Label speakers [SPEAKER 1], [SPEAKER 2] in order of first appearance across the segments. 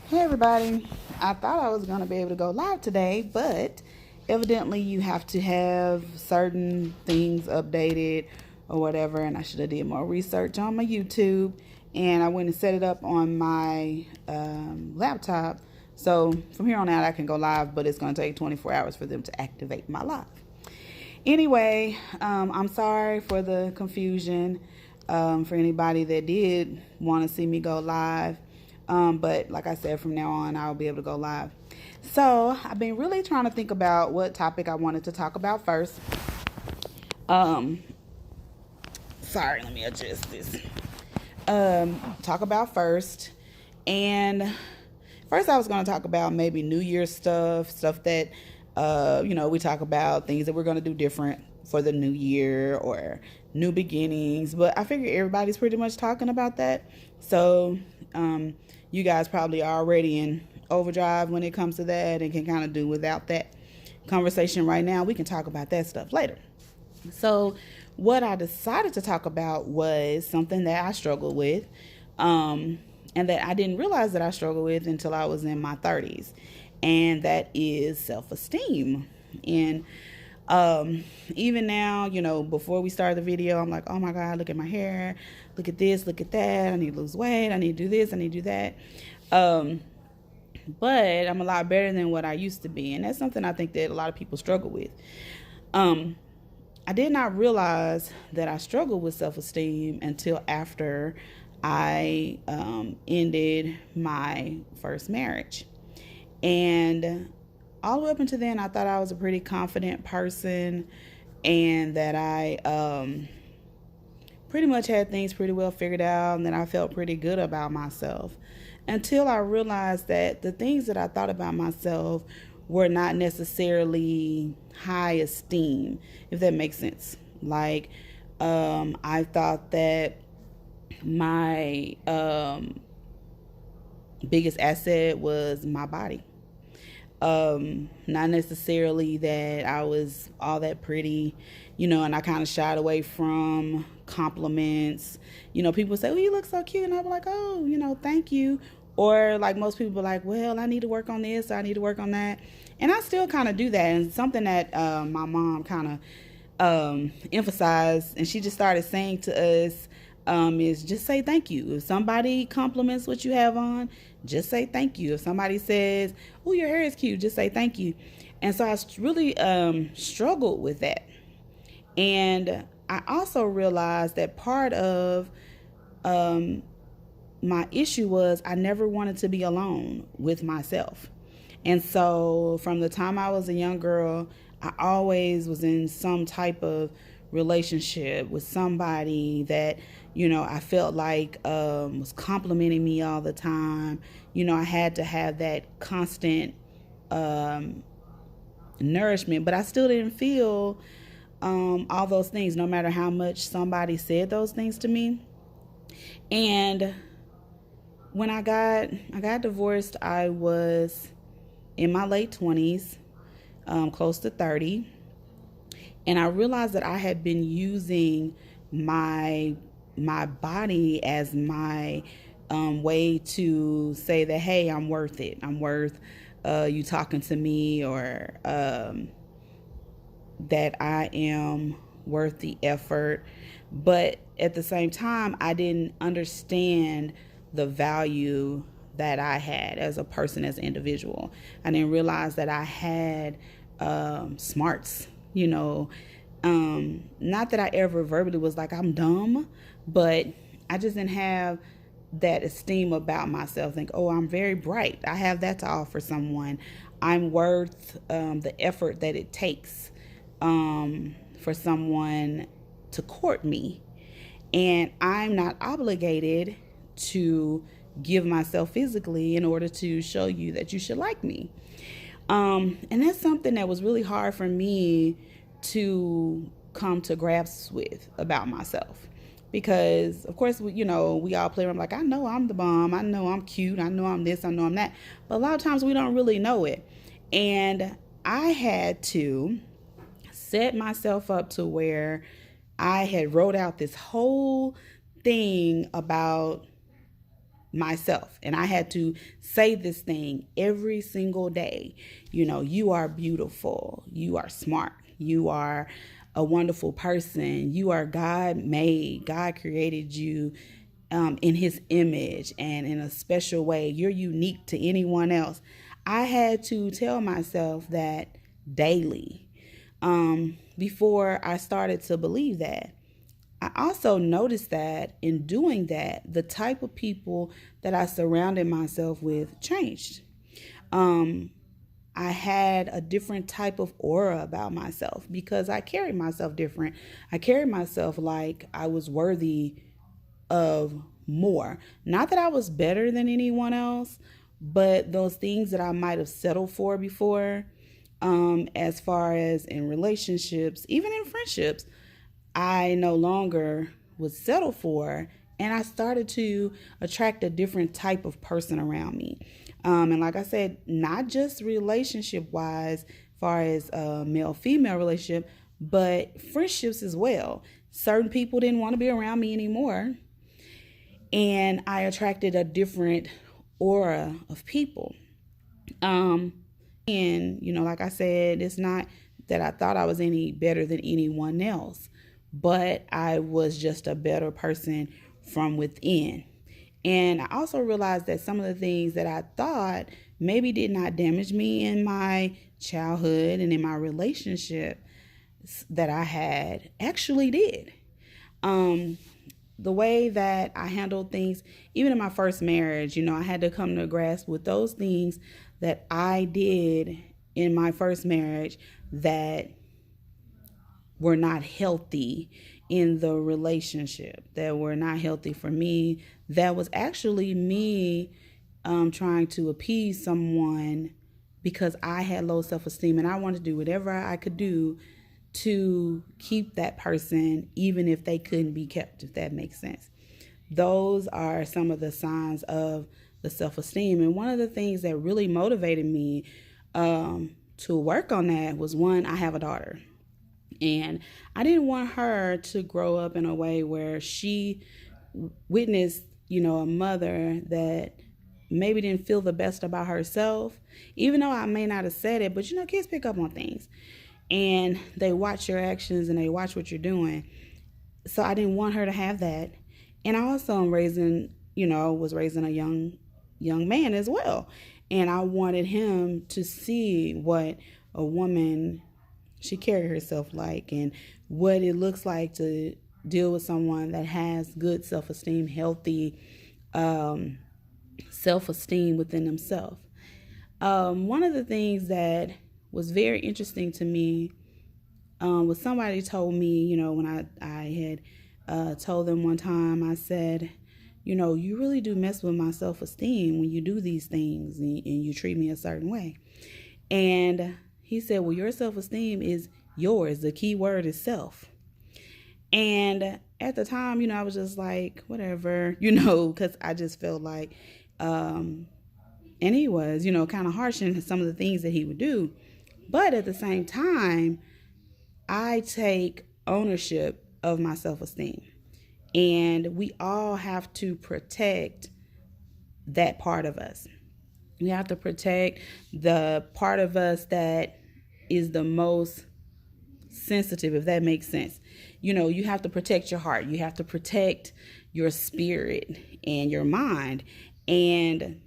[SPEAKER 1] Hey everybody, I thought I was going to be able to go live today, but evidently you have to have certain things updated or whatever, and I should have did more research on my YouTube, and I went and set it up on my laptop. So from here on out I can go live, but it's going to take 24 hours for them to activate my live. Anyway, I'm sorry for the confusion for anybody that did want to see me go live. But like I said, from now on, I'll be able to go live. So I've been really trying to think about what topic I wanted to talk about first. Um, Sorry, let me adjust this. Talk about first. And first, I was going to talk about maybe New Year's stuff that, we talk about things that we're going to do different for the new year or new beginnings. But I figure everybody's pretty much talking about that. So, you guys probably are already in overdrive when it comes to that and can kind of do without that conversation right now. We can talk about that stuff later. So, what I decided to talk about was something that I struggled with, and that I didn't realize that I struggled with until I was in my 30s, and that is self esteem. And even now, before we start the video, I'm like, oh my God, look at my hair, look at this, look at that. I need to lose weight. I need to do this. I need to do that. But I'm a lot better than what I used to be. And that's something I think that a lot of people struggle with. I did not realize that I struggled with self-esteem until after I ended my first marriage. And all the way up until then, I thought I was a pretty confident person and that I pretty much had things pretty well figured out and that I felt pretty good about myself. Until I realized that the things that I thought about myself were not necessarily high esteem, if that makes sense. Like, I thought that my biggest asset was my body. Not necessarily that I was all that pretty, and I kind of shied away from compliments. People say, oh, you look so cute. And I'll be like, oh, thank you. Or like most people are like, well, I need to work on this, or I need to work on that. And I still kind of do that. And something that my mom kind of emphasized, and she just started saying to us, is just say thank you. If somebody compliments what you have on, just say thank you. If somebody says, oh, your hair is cute, just say thank you. And so I really struggled with that. And I also realized that part of my issue was I never wanted to be alone with myself. And so from the time I was a young girl, I always was in some type of relationship with somebody that, I felt like was complimenting me all the time. I had to have that constant nourishment, but I still didn't feel all those things, no matter how much somebody said those things to me. And when I got divorced, I was in my late 20s, close to 30. And I realized that I had been using my body as my way to say that, hey, I'm worth it. I'm worth you talking to me, or that I am worth the effort. But at the same time, I didn't understand the value that I had as a person, as an individual. I didn't realize that I had smarts, not that I ever verbally was like, I'm dumb, but I just didn't have that esteem about myself. Think, oh, I'm very bright. I have that to offer someone. I'm worth the effort that it takes for someone to court me. And I'm not obligated to give myself physically in order to show you that you should like me. And that's something that was really hard for me to come to grasp with about myself. Because, of course, we all play around like, I know I'm the bomb. I know I'm cute. I know I'm this. I know I'm that. But a lot of times we don't really know it. And I had to set myself up to where I had wrote out this whole thing about myself. And I had to say this thing every single day. You are beautiful. You are smart. You are a wonderful person. You are God made. God created you in his image and in a special way. You're unique to anyone else. I had to tell myself that daily before I started to believe that. I also noticed that in doing that, the type of people that I surrounded myself with changed. I had a different type of aura about myself because I carried myself different. I carried myself like I was worthy of more. Not that I was better than anyone else, but those things that I might have settled for before, as far as in relationships, even in friendships, I no longer would settle for, and I started to attract a different type of person around me. And like I said, not just relationship wise, as far as a male-female relationship, but friendships as well. Certain people didn't want to be around me anymore, and I attracted a different aura of people. And like I said, it's not that I thought I was any better than anyone else, but I was just a better person from within. And I also realized that some of the things that I thought maybe did not damage me in my childhood and in my relationship that I had actually did. The way that I handled things, even in my first marriage, I had to come to grasp with those things that I did in my first marriage that were not healthy in the relationship, that were not healthy for me. That was actually me trying to appease someone because I had low self-esteem and I wanted to do whatever I could do to keep that person, even if they couldn't be kept, if that makes sense. Those are some of the signs of the self-esteem. And one of the things that really motivated me to work on that was, one, I have a daughter. And I didn't want her to grow up in a way where she witnessed, a mother that maybe didn't feel the best about herself, even though I may not have said it, but kids pick up on things and they watch your actions and they watch what you're doing. So I didn't want her to have that. And I also was raising a young man as well. And I wanted him to see what a woman should carry herself like and what it looks like to deal with someone that has good self-esteem, healthy self-esteem within themselves. One of the things that was very interesting to me was somebody told me, when I had told them one time, I said, you really do mess with my self-esteem when you do these things and you treat me a certain way. And he said, well, your self-esteem is yours. The key word is self. And at the time, I was just like, whatever, because I just felt like, and he was, kind of harsh in some of the things that he would do. But at the same time, I take ownership of my self-esteem. And we all have to protect that part of us. We have to protect the part of us that is the most sensitive, if that makes sense. You have to protect your heart. You have to protect your spirit and your mind. And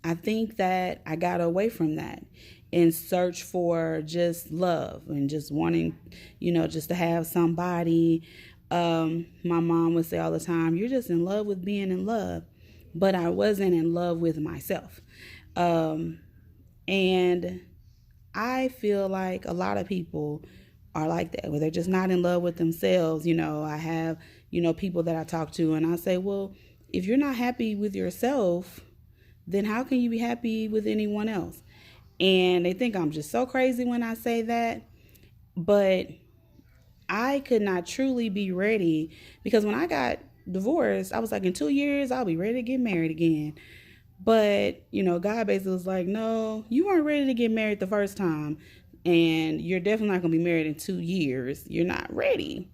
[SPEAKER 1] I think that I got away from that in search for just love and just wanting, just to have somebody. My mom would say all the time, you're just in love with being in love. But I wasn't in love with myself. And I feel like a lot of people are like that, where they're just not in love with themselves. I have, people that I talk to and I say, well, if you're not happy with yourself, then how can you be happy with anyone else? And they think I'm just so crazy when I say that. But I could not truly be ready, because when I got divorced, I was like, in 2 years, I'll be ready to get married again. But, God basically was like, no, you weren't ready to get married the first time. And you're definitely not going to be married in 2 years. You're not ready.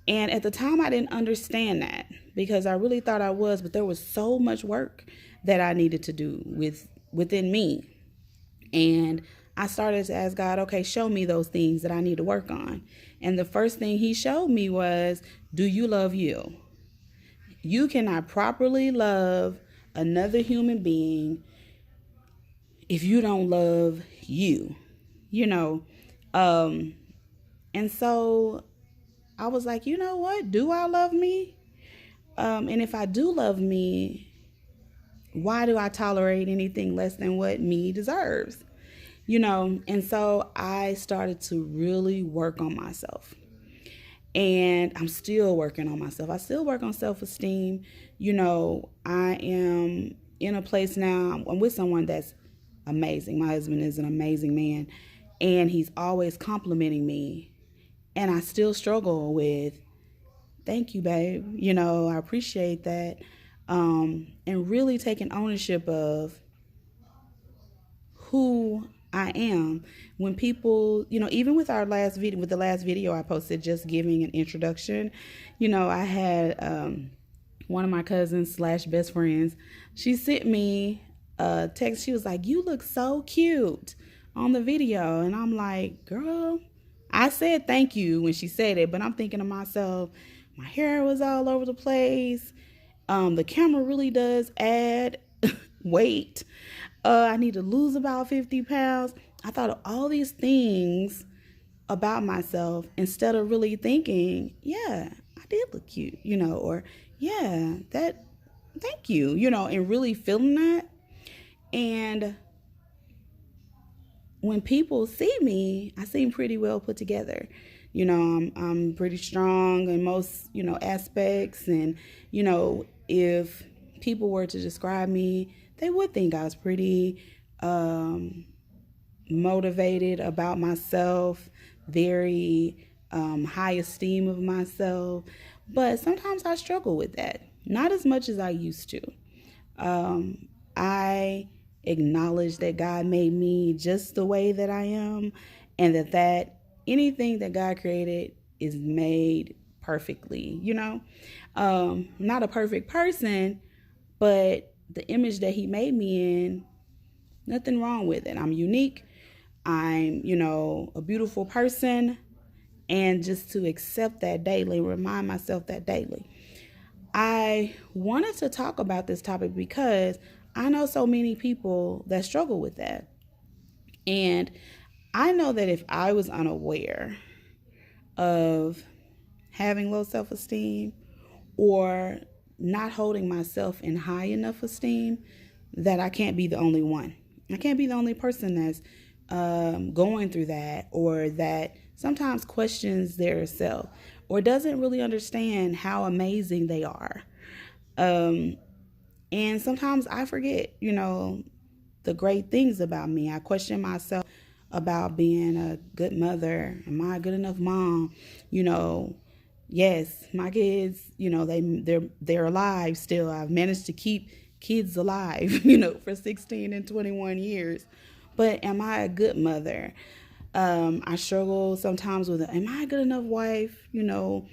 [SPEAKER 1] And at the time, I didn't understand that because I really thought I was, but there was so much work that I needed to do within me. And I started to ask God, okay, show me those things that I need to work on. And the first thing he showed me was, do you love you? You cannot properly love another human being if you don't love you, you know. Um, and so I was like, you know what? Do I love me? And if I do love me, why do I tolerate anything less than what me deserves? You know, and so I started to really work on myself. And I'm still working on myself. I still work on self-esteem. You know, I am in a place now, I'm with someone that's amazing. My husband is an amazing man, and he's always complimenting me. And I still struggle with, thank you, babe. You know, I appreciate that. And really taking ownership of who I am. When people, you know, even with our last video, with the last video I posted, just giving an introduction, you know, I had one of my cousins slash best friends. She sent me a text. She was like, "You look so cute on the video," and I'm like, "Girl." I said thank you when she said it, but I'm thinking to myself, my hair was all over the place. The camera really does add weight. I need to lose about 50 pounds. I thought of all these things about myself instead of really thinking, yeah, I did look cute, you know, or yeah, that, thank you, you know, and really feeling that. And when people see me, I seem pretty well put together. You know, I'm pretty strong in most, you know, aspects. And, you know, if people were to describe me, they would think I was pretty motivated about myself, very high esteem of myself. But sometimes I struggle with that. Not as much as I used to. I acknowledge that God made me just the way that I am, and that anything that God created is made perfectly, you know. Not a perfect person, but the image that he made me in, nothing wrong with it. I'm unique. I'm, you know, a beautiful person, and just to accept that daily, remind myself that daily. I wanted to talk about this topic because I know so many people that struggle with that. And I know that if I was unaware of having low self-esteem or not holding myself in high enough esteem, that I can't be the only one. I can't be the only person that's going through that, or that sometimes questions their self or doesn't really understand how amazing they are. And sometimes I forget, you know, the great things about me. I question myself about being a good mother. Am I a good enough mom? You know, yes, my kids, you know, they're alive still. I've managed to keep kids alive, you know, for 16 and 21 years. But am I a good mother? I struggle sometimes with, am I a good enough wife? You know,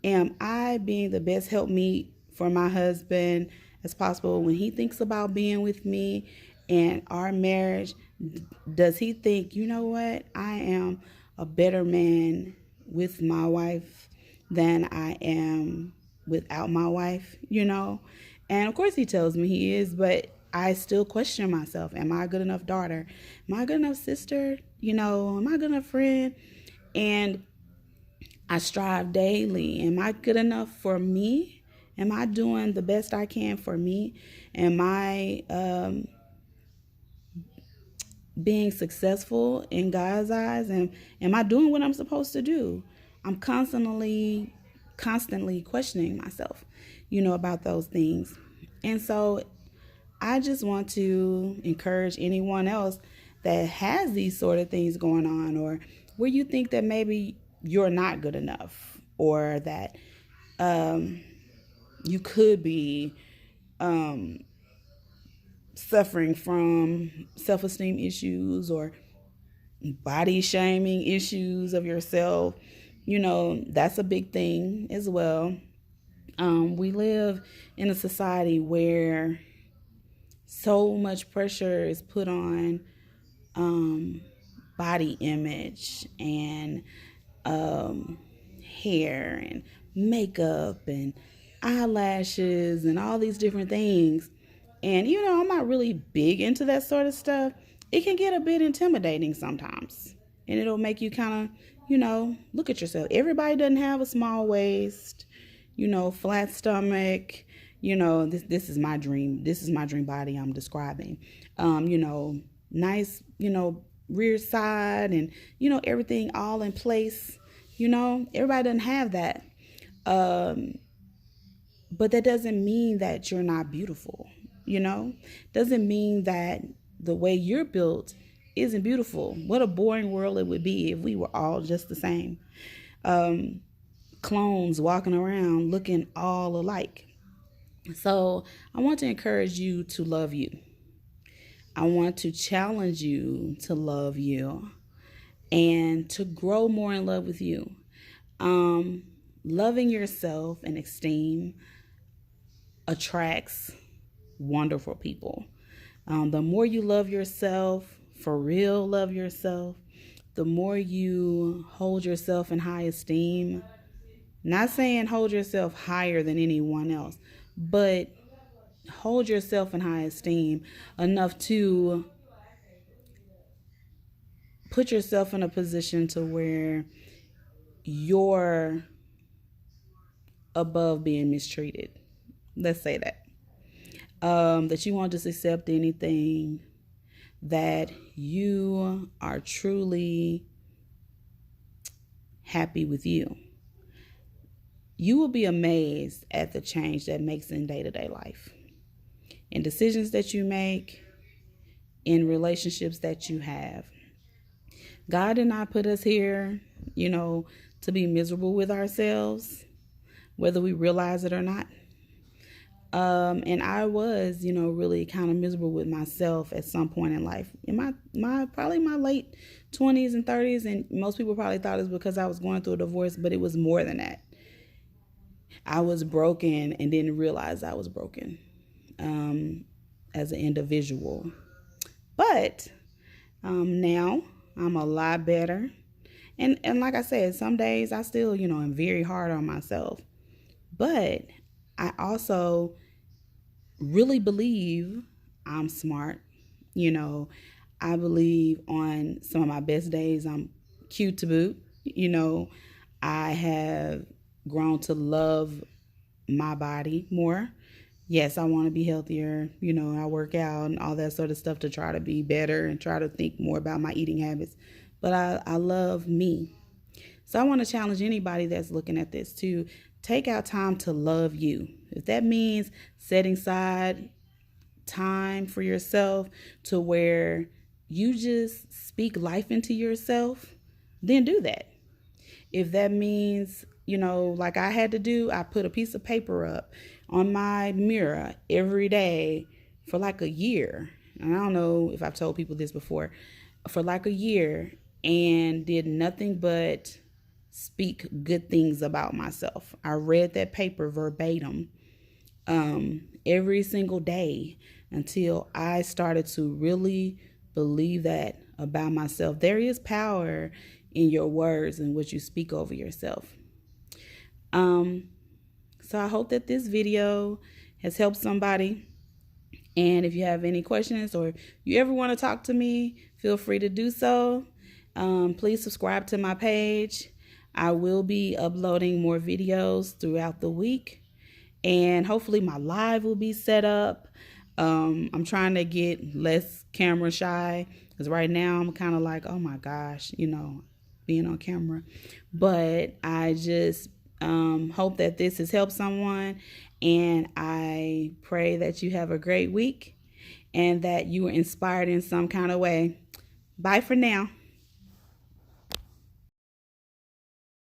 [SPEAKER 1] am I being the best helpmeet for my husband as possible when he thinks about being with me and our marriage? Does he think, you know what, I am a better man with my wife than I am without my wife, you know? And of course he tells me he is, but I still question myself. Am I a good enough daughter? Am I a good enough sister? You know, am I a good enough friend? And I strive daily. Am I good enough for me? Am I doing the best I can for me? Am I being successful in God's eyes? And am I doing what I'm supposed to do? I'm constantly questioning myself, you know, about those things. And so I just want to encourage anyone else that has these sort of things going on, or where you think that maybe you're not good enough, or that you could be suffering from self-esteem issues or body shaming issues of yourself. That's a big thing as well. We live in a society where so much pressure is put on um, body image and um, hair and makeup and eyelashes and all these different things. And, I'm not really big into that sort of stuff. It can get a bit intimidating sometimes. And it'll make you kind of, look at yourself. Everybody doesn't have a small waist, flat stomach. This is my dream. This is my dream body I'm describing. Nice, rear side and, everything all in place. Everybody doesn't have that. But that doesn't mean that you're not beautiful, doesn't mean that the way you're built isn't beautiful. What a boring world it would be if we were all just the same. Clones walking around looking all alike. So I want to encourage you to love you. I want to challenge you to love you and to grow more in love with you. Loving yourself and esteem attracts wonderful people. The more you love yourself, for real love yourself, the more you hold yourself in high esteem. Not saying hold yourself higher than anyone else, but hold yourself in high esteem enough to put yourself in a position to where you're above being mistreated. Let's say that. That you won't just accept anything, that you are truly happy with you. You will be amazed at the change that makes in day-to-day life, in decisions that you make, in relationships that you have. God did not put us here, to be miserable with ourselves, whether we realize it or not. And I was, really kind of miserable with myself at some point in life, in my probably my late 20s and 30s. And most people probably thought it was because I was going through a divorce, but it was more than that. I was broken and didn't realize I was broken as an individual. But now I'm a lot better. And like I said, some days I still, am very hard on myself. But I also really believe I'm smart. I believe on some of my best days I'm cute to boot. I have grown to love my body more. Yes, I want to be healthier. I work out and all that sort of stuff to try to be better and try to think more about my eating habits. But I love me. So I want to challenge anybody that's looking at this to take out time to love you. If that means setting aside time for yourself to where you just speak life into yourself, then do that. If that means, like I had to do, I put a piece of paper up on my mirror every day for like a year. And I don't know if I've told people this before, for like a year, and did nothing but speak good things about myself. I read that paper verbatim every single day until I started to really believe that about myself. There is power in your words and what you speak over yourself. So I hope that this video has helped somebody. And if you have any questions or you ever want to talk to me, feel free to do so. Please subscribe to my page. I will be uploading more videos throughout the week. And hopefully my live will be set up. I'm trying to get less camera shy because right now I'm kind of like, oh my gosh, being on camera. But I just hope that this has helped someone. And I pray that you have a great week and that you were inspired in some kind of way. Bye for now.